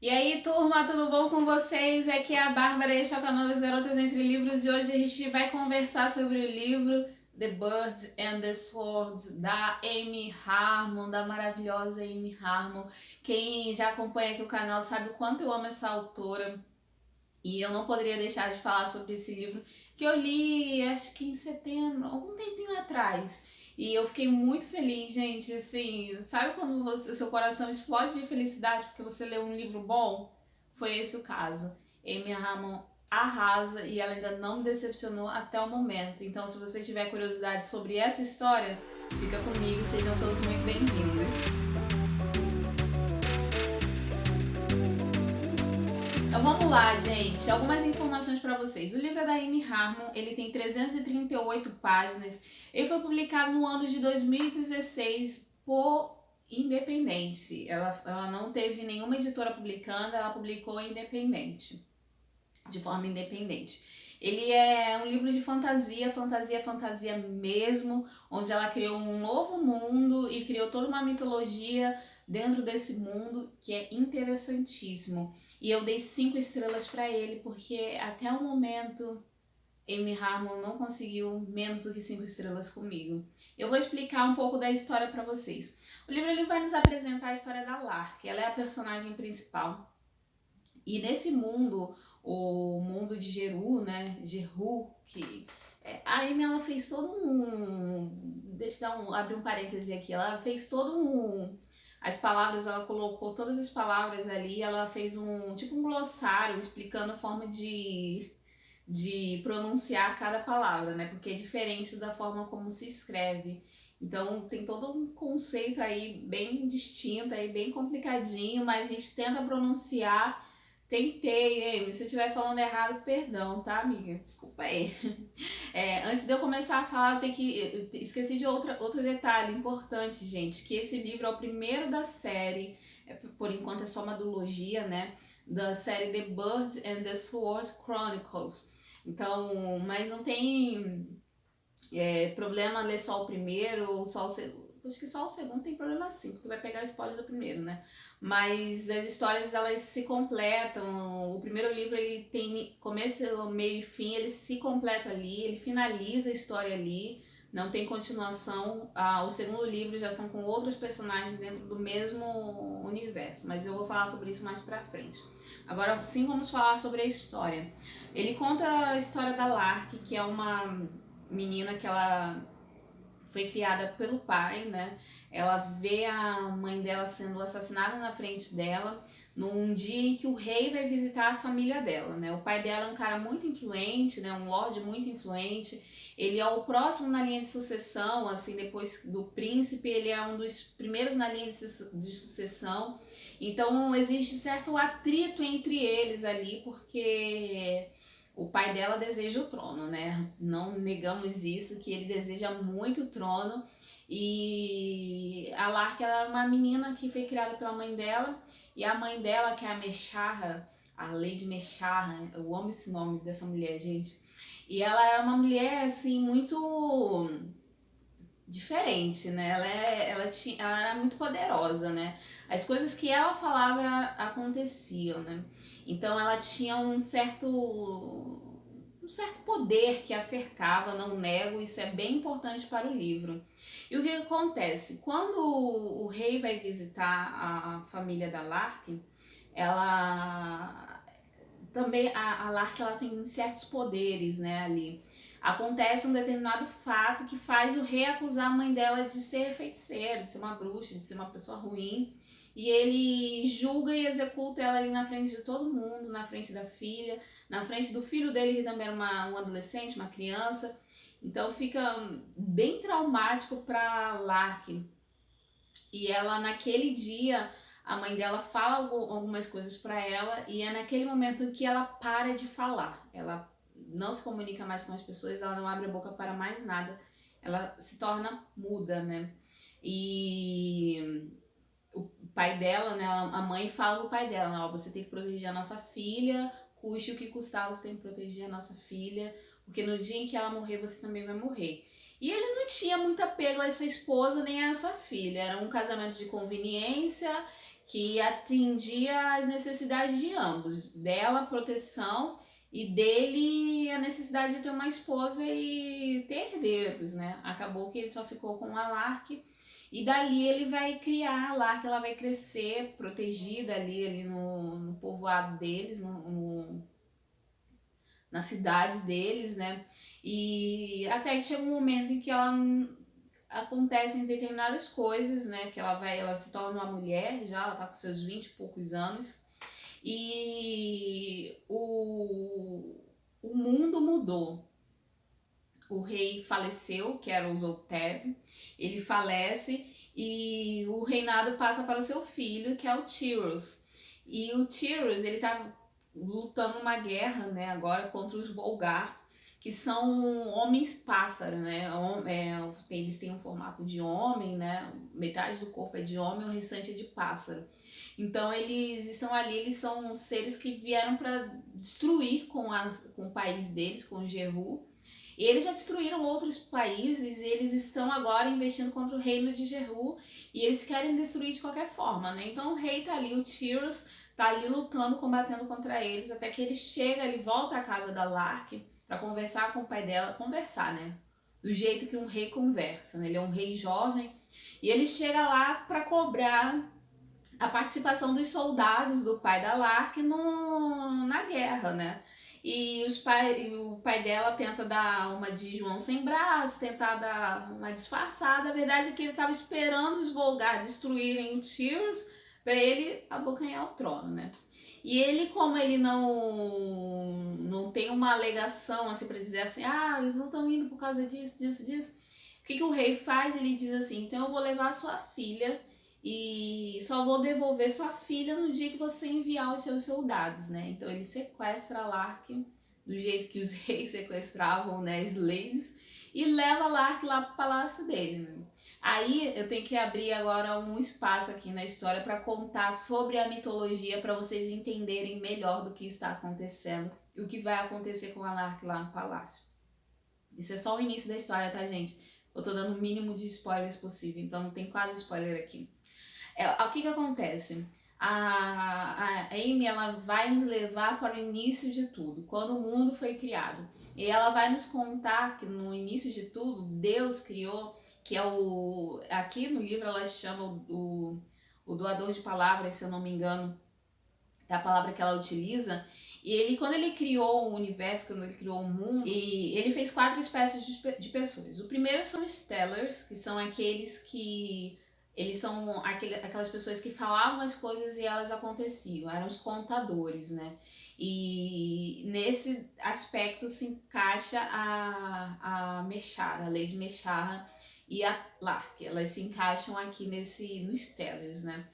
E aí, turma, tudo bom com vocês? Aqui é a Bárbara, este é o canal das Garotas Entre Livros e hoje a gente vai conversar sobre o livro The Bird and the Sword, da Amy Harmon, da maravilhosa Amy Harmon. Quem já acompanha aqui o canal sabe o quanto eu amo essa autora e eu não poderia deixar de falar sobre esse livro que eu li, acho que em setembro, algum tempinho atrás. E eu fiquei muito feliz, gente, assim, sabe quando seu coração explode de felicidade porque você leu um livro bom? Foi esse o caso. Amy Hamon arrasa e ela ainda não me decepcionou até o momento. Então, se você tiver curiosidade sobre essa história, fica comigo e sejam todos muito bem-vindos. Então vamos lá, gente. Algumas informações para vocês. O livro é da Amy Harmon, ele tem 338 páginas. Ele foi publicado no ano de 2016 por independente. Ela não teve nenhuma editora publicando, ela publicou independente, de forma independente. Ele é um livro de fantasia, fantasia, fantasia mesmo, onde ela criou um novo mundo e criou toda uma mitologia dentro desse mundo que é interessantíssimo. E eu dei 5 estrelas para ele porque até o momento Amy Harmon não conseguiu menos do que 5 estrelas comigo. Eu vou explicar um pouco da história para vocês. O livro ele vai nos apresentar a história da Lark, ela é a personagem principal. E nesse mundo, o mundo de Geru, né, Geru, que a Amy ela fez todo um, deixa eu dar abrir um parêntese aqui, ela fez todo um, as palavras, ela colocou todas as palavras ali, ela fez um tipo um glossário explicando a forma de pronunciar cada palavra, né? Porque é diferente da forma como se escreve. Então tem todo um conceito aí bem distinto, aí bem complicadinho, mas a gente tenta pronunciar. Tentei, Amy. Se eu estiver falando errado, perdão, tá, amiga? Desculpa aí. Antes de eu começar a falar, eu esqueci de outro detalhe importante, gente, que esse livro é o primeiro da série, por enquanto é só uma duologia, né? Da série The Bird and the Sword Chronicles. Então, mas não tem problema ler só o primeiro ou só o segundo. Acho que só o segundo tem problema sim, porque vai pegar o spoiler do primeiro, né? Mas as histórias elas se completam. O primeiro livro ele tem começo, meio e fim, ele se completa ali, ele finaliza a história ali, não tem continuação. O segundo livro já são com outros personagens dentro do mesmo universo, mas eu vou falar sobre isso mais pra frente. Agora sim vamos falar sobre a história. Ele conta a história da Lark, que é uma menina que ela foi criada pelo pai, né? Ela vê a mãe dela sendo assassinada na frente dela num dia em que o rei vai visitar a família dela, né? O pai dela é um cara muito influente, né? Um lorde muito influente. Ele é o próximo na linha de sucessão, assim, depois do príncipe, ele é um dos primeiros na linha de sucessão. Então existe certo atrito entre eles ali, porque o pai dela deseja o trono, né? Não negamos isso, que ele deseja muito o trono. E a Lark ela é uma menina que foi criada pela mãe dela. E a mãe dela, que é a Mesharra, a Lady Mesharra, eu amo esse nome dessa mulher, gente. E ela é uma mulher, assim, muito diferente, né? Ela era muito poderosa, né? As coisas que ela falava aconteciam, né? Então ela tinha um certo poder que a cercava, não nego, isso é bem importante para o livro. E o que acontece? Quando o rei vai visitar a família da Lark, ela também a Lark ela tem certos poderes, né, ali. Acontece um determinado fato que faz o rei acusar a mãe dela de ser feiticeira, de ser uma bruxa, de ser uma pessoa ruim. E ele julga e executa ela ali na frente de todo mundo, na frente da filha, na frente do filho dele, que também era um adolescente, uma criança. Então fica bem traumático para Lark. E ela, naquele dia, a mãe dela fala algumas coisas para ela e é naquele momento que ela para de falar. Ela não se comunica mais com as pessoas, ela não abre a boca para mais nada. Ela se torna muda, né? E o pai dela, né, a mãe fala pro pai dela, né, ó, você tem que proteger a nossa filha, custe o que custar, você tem que proteger a nossa filha, porque no dia em que ela morrer, você também vai morrer. E ele não tinha muito apego a essa esposa nem a essa filha, era um casamento de conveniência que atendia às necessidades de ambos, dela proteção e dele a necessidade de ter uma esposa e ter herdeiros, né? Acabou que ele só ficou com a Lark e dali ele vai criar a Lark, ela vai crescer protegida ali no povoado deles, na cidade deles, né? E até que chega um momento em que ela acontecem determinadas coisas, né? Que ela se torna uma mulher já, ela tá com seus 20 e poucos anos. E o mundo mudou. O rei faleceu, que era o Zoltev, ele falece e o reinado passa para o seu filho, que é o Tyros. E o Tyros, ele tá lutando uma guerra, né, agora contra os Volgar, que são homens-pássaro, né? Eles têm um formato de homem, né? Metade do corpo é de homem, o restante é de pássaro. Então eles estão ali, eles são seres que vieram para destruir com o país deles, com o Jehu. E eles já destruíram outros países e eles estão agora investindo contra o reino de Jehu e eles querem destruir de qualquer forma, né? Então o rei tá ali, o Tyros tá ali lutando, combatendo contra eles, até que ele chega, ele volta à casa da Lark para conversar com o pai dela, conversar, né? Do jeito que um rei conversa, né? Ele é um rei jovem e ele chega lá para cobrar a participação dos soldados do pai da Lark na guerra, né? E o pai dela tenta dar uma de João sem braço, tentar dar uma disfarçada. A verdade é que ele estava esperando os Volgar destruírem o Tyrs para ele abocanhar o trono, né? E ele, como ele não tem uma alegação assim para dizer assim, ah, eles não estão indo por causa disso, disso, disso. O que o rei faz? Ele diz assim, então eu vou levar a sua filha e só vou devolver sua filha no dia que você enviar os seus soldados, né? Então ele sequestra a Lark do jeito que os reis sequestravam, né, as ladies, e leva a Lark lá pro palácio dele, né? Aí eu tenho que abrir agora um espaço aqui na história para contar sobre a mitologia para vocês entenderem melhor do que está acontecendo e o que vai acontecer com a Lark lá no palácio. Isso é só o início da história, tá, gente? Eu tô dando o mínimo de spoilers possível, então não tem quase spoiler aqui. O que acontece? A Amy, ela vai nos levar para o início de tudo, quando o mundo foi criado. E ela vai nos contar que no início de tudo, Deus criou, que é o... Aqui no livro ela chama o doador de palavras, se eu não me engano, é a palavra que ela utiliza. E ele, quando ele criou o universo, quando ele criou o mundo, e ele fez 4 espécies de pessoas. O primeiro são os Stellars, que são aqueles que... Eles são aquelas pessoas que falavam as coisas e elas aconteciam, eram os contadores, né? E nesse aspecto se encaixa a Meshara, a Lady Meshara e a Lark. Elas se encaixam aqui nos Stellars, né?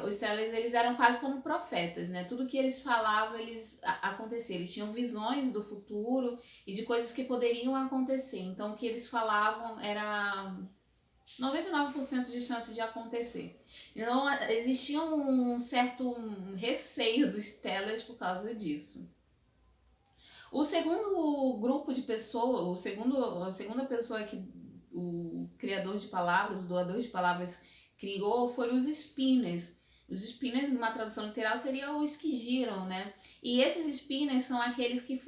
Os Stellars, eles eram quase como profetas, né? Tudo que eles falavam, eles aconteciam. Eles tinham visões do futuro e de coisas que poderiam acontecer. Então o que eles falavam era 99% de chance de acontecer. Então existia um certo receio dos Stellars por causa disso. O segundo grupo de pessoas, a segunda pessoa que o criador de palavras, o doador de palavras criou foram os Spinners. Os Spinners, numa tradução literal, seria o Esquigiram, né? E esses Spinners são aqueles que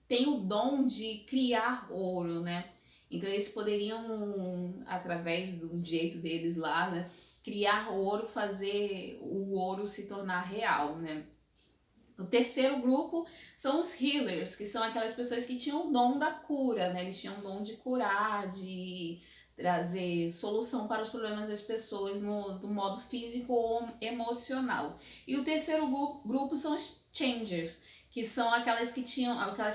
têm o dom de criar ouro, né? Então eles poderiam, através do jeito deles lá, né, criar ouro, fazer o ouro se tornar real, né? O terceiro grupo são os healers, que são aquelas pessoas que tinham o dom da cura, né? Eles tinham o dom de curar, de trazer solução para os problemas das pessoas do modo físico ou emocional. E o terceiro grupo são os changers, que são aquelas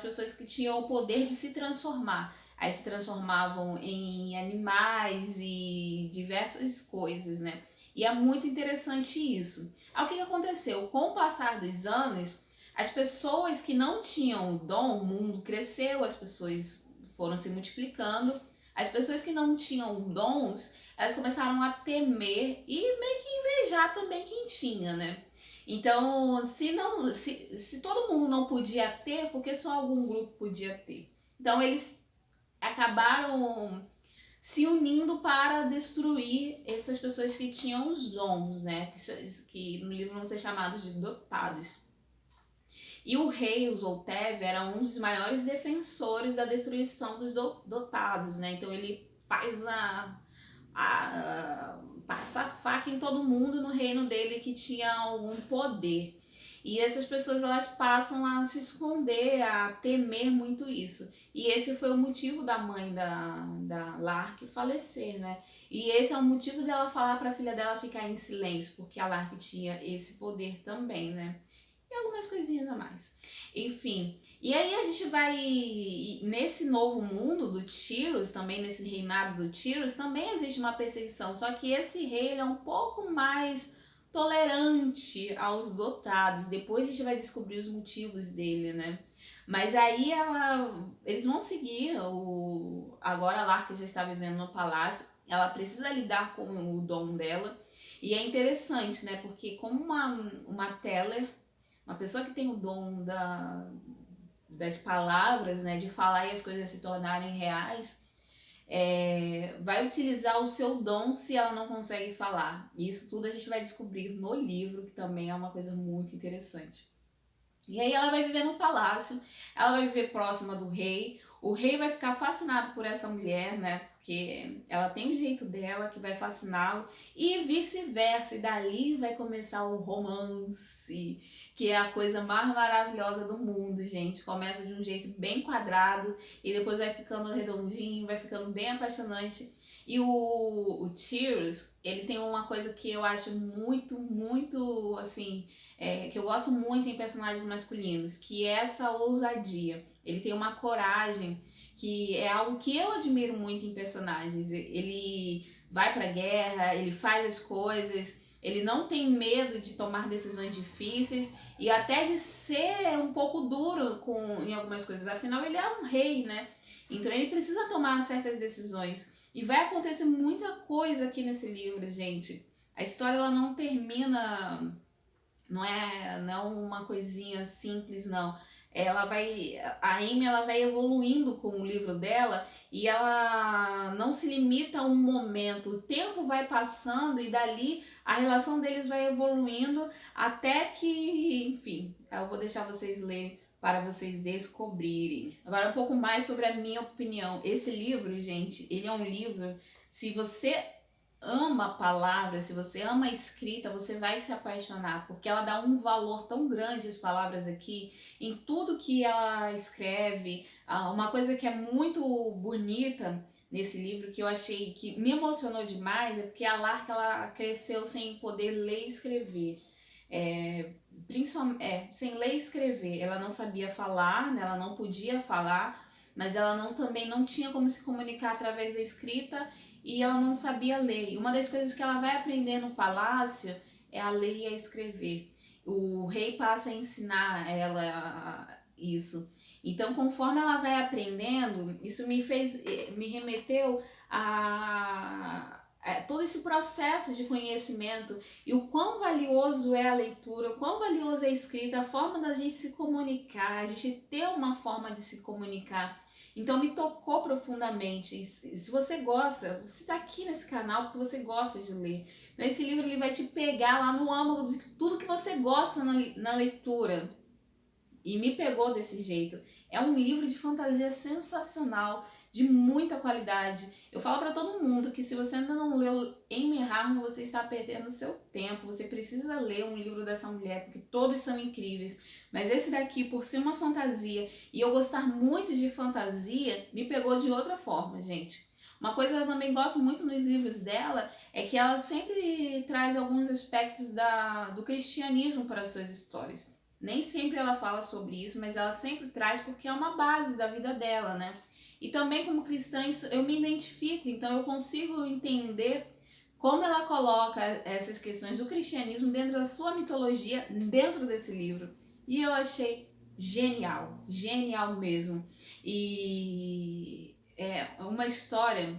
pessoas que tinham o poder de se transformar. Aí se transformavam em animais e diversas coisas, né? E é muito interessante isso. Aí o que aconteceu? Com o passar dos anos, as pessoas que não tinham o dom, o mundo cresceu, as pessoas foram se multiplicando. As pessoas que não tinham dons, elas começaram a temer e meio que invejar também quem tinha, né? Então, se todo mundo não podia ter, por que só algum grupo podia ter? Então, eles acabaram se unindo para destruir essas pessoas que tinham os dons, né? Que no livro vão ser chamados de dotados. E o rei, o Zoltev, era um dos maiores defensores da destruição dos dotados, né? Então ele faz passa a faca em todo mundo no reino dele que tinha algum poder. E essas pessoas elas passam a se esconder, a temer muito isso. E esse foi o motivo da mãe da Lark falecer, né? E esse é o motivo dela falar para a filha dela ficar em silêncio, porque a Lark tinha esse poder também, né? E algumas coisinhas a mais. Enfim, e aí a gente vai nesse novo mundo do Tyros, também nesse reinado do Tyros, também existe uma perseguição, só que esse rei ele é um pouco mais tolerante aos dotados. Depois a gente vai descobrir os motivos dele, né? Mas aí eles vão seguir agora a Lark já está vivendo no palácio, ela precisa lidar com o dom dela. E é interessante, né? Porque como uma teller, uma pessoa que tem o dom das palavras, né, de falar e as coisas se tornarem reais, vai utilizar o seu dom se ela não consegue falar. E isso tudo a gente vai descobrir no livro, que também é uma coisa muito interessante. E aí ela vai viver no palácio, ela vai viver próxima do rei. O rei vai ficar fascinado por essa mulher, né? Porque ela tem o jeito dela que vai fasciná-lo e vice-versa. E dali vai começar o romance, que é a coisa mais maravilhosa do mundo, gente. Começa de um jeito bem quadrado e depois vai ficando redondinho, vai ficando bem apaixonante. E o Tears, ele tem uma coisa que eu acho muito, muito, assim, que eu gosto muito em personagens masculinos, que é essa ousadia. Ele tem uma coragem que é algo que eu admiro muito em personagens. Ele vai pra guerra, ele faz as coisas, ele não tem medo de tomar decisões difíceis e até de ser um pouco duro em algumas coisas. Afinal, ele é um rei, né? Então ele precisa tomar certas decisões. E vai acontecer muita coisa aqui nesse livro, gente. A história ela não termina, não uma coisinha simples, não. A Amy ela vai evoluindo com o livro dela e ela não se limita a um momento. O tempo vai passando e dali a relação deles vai evoluindo até que, enfim, eu vou deixar vocês lerem para vocês descobrirem. Agora um pouco mais sobre a minha opinião. Esse livro, gente, ele é um livro, se você ama a palavra, se você ama a escrita, você vai se apaixonar, porque ela dá um valor tão grande às palavras aqui, em tudo que ela escreve. Uma coisa que é muito bonita nesse livro, que eu achei que me emocionou demais, é porque a Lark ela cresceu sem poder ler e escrever. Sem ler e escrever. Ela não sabia falar, né? Ela não podia falar, mas ela também não tinha como se comunicar através da escrita e ela não sabia ler. E uma das coisas que ela vai aprender no palácio é a ler e a escrever. O rei passa a ensinar ela isso. Então, conforme ela vai aprendendo, isso me remeteu a todo esse processo de conhecimento e o quão valioso é a leitura, o quão valioso é a escrita, a forma da gente se comunicar, a gente ter uma forma de se comunicar. Então me tocou profundamente. E se você gosta, você está aqui nesse canal porque você gosta de ler. Nesse livro ele vai te pegar lá no âmago de tudo que você gosta na leitura. E me pegou desse jeito. É um livro de fantasia sensacional, de muita qualidade. Eu falo para todo mundo que se você ainda não leu Amy Harmon, você está perdendo seu tempo. Você precisa ler um livro dessa mulher, porque todos são incríveis. Mas esse daqui, por ser uma fantasia, e eu gostar muito de fantasia, me pegou de outra forma, gente. Uma coisa que eu também gosto muito nos livros dela é que ela sempre traz alguns aspectos do cristianismo para as suas histórias. Nem sempre ela fala sobre isso, mas ela sempre traz porque é uma base da vida dela, né? E também como cristã eu me identifico, então eu consigo entender como ela coloca essas questões do cristianismo dentro da sua mitologia, dentro desse livro. E eu achei genial, genial mesmo. E é uma história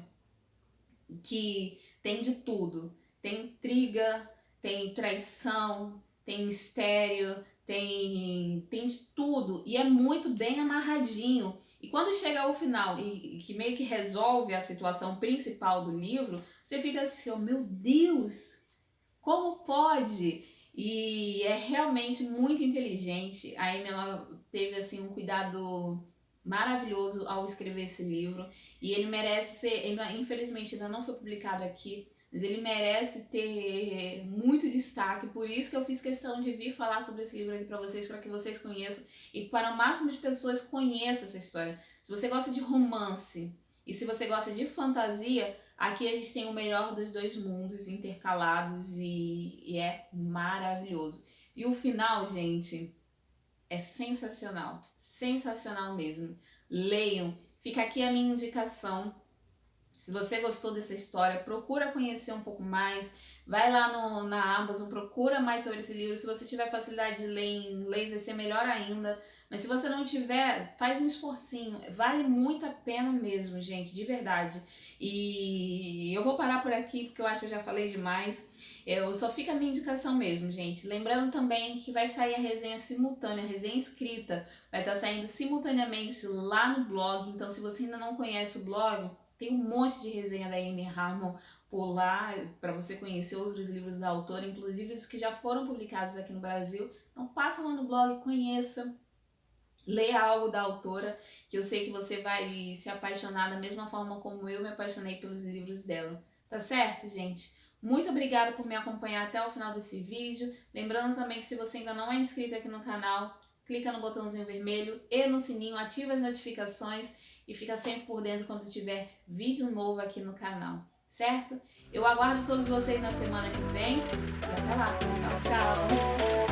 que tem de tudo. Tem intriga, tem traição, tem mistério, tem de tudo. E é muito bem amarradinho. E quando chega ao final e que meio que resolve a situação principal do livro, você fica assim, oh meu Deus, como pode? E é realmente muito inteligente. A Amy, ela teve assim um cuidado maravilhoso ao escrever esse livro e ele merece ser, infelizmente ainda não foi publicado aqui, mas ele merece ter muito destaque. Por isso que eu fiz questão de vir falar sobre esse livro aqui para que vocês conheçam e para o máximo de pessoas conheçam essa história. Se você gosta de romance e se você gosta de fantasia, aqui a gente tem o melhor dos dois mundos intercalados e é maravilhoso. E o final, gente, é sensacional, sensacional mesmo. Leiam, fica aqui a minha indicação. Se você gostou dessa história, procura conhecer um pouco mais. Vai lá na Amazon, procura mais sobre esse livro. Se você tiver facilidade de ler em inglês, vai ser melhor ainda. Mas se você não tiver, faz um esforcinho. Vale muito a pena mesmo, gente, de verdade. E eu vou parar por aqui, porque eu acho que eu já falei demais. Só fica a minha indicação mesmo, gente. Lembrando também que vai sair a resenha simultânea, a resenha escrita. Vai estar saindo simultaneamente lá no blog. Então, se você ainda não conhece o blog, tem um monte de resenha da Amy Harmon por lá para você conhecer outros livros da autora, inclusive os que já foram publicados aqui no Brasil. Então passa lá no blog, conheça, leia algo da autora, que eu sei que você vai se apaixonar da mesma forma como eu me apaixonei pelos livros dela. Tá certo, gente? Muito obrigada por me acompanhar até o final desse vídeo. Lembrando também que se você ainda não é inscrito aqui no canal, clica no botãozinho vermelho e no sininho, ativa as notificações e fica sempre por dentro quando tiver vídeo novo aqui no canal, certo? Eu aguardo todos vocês na semana que vem e até lá. Tchau, tchau!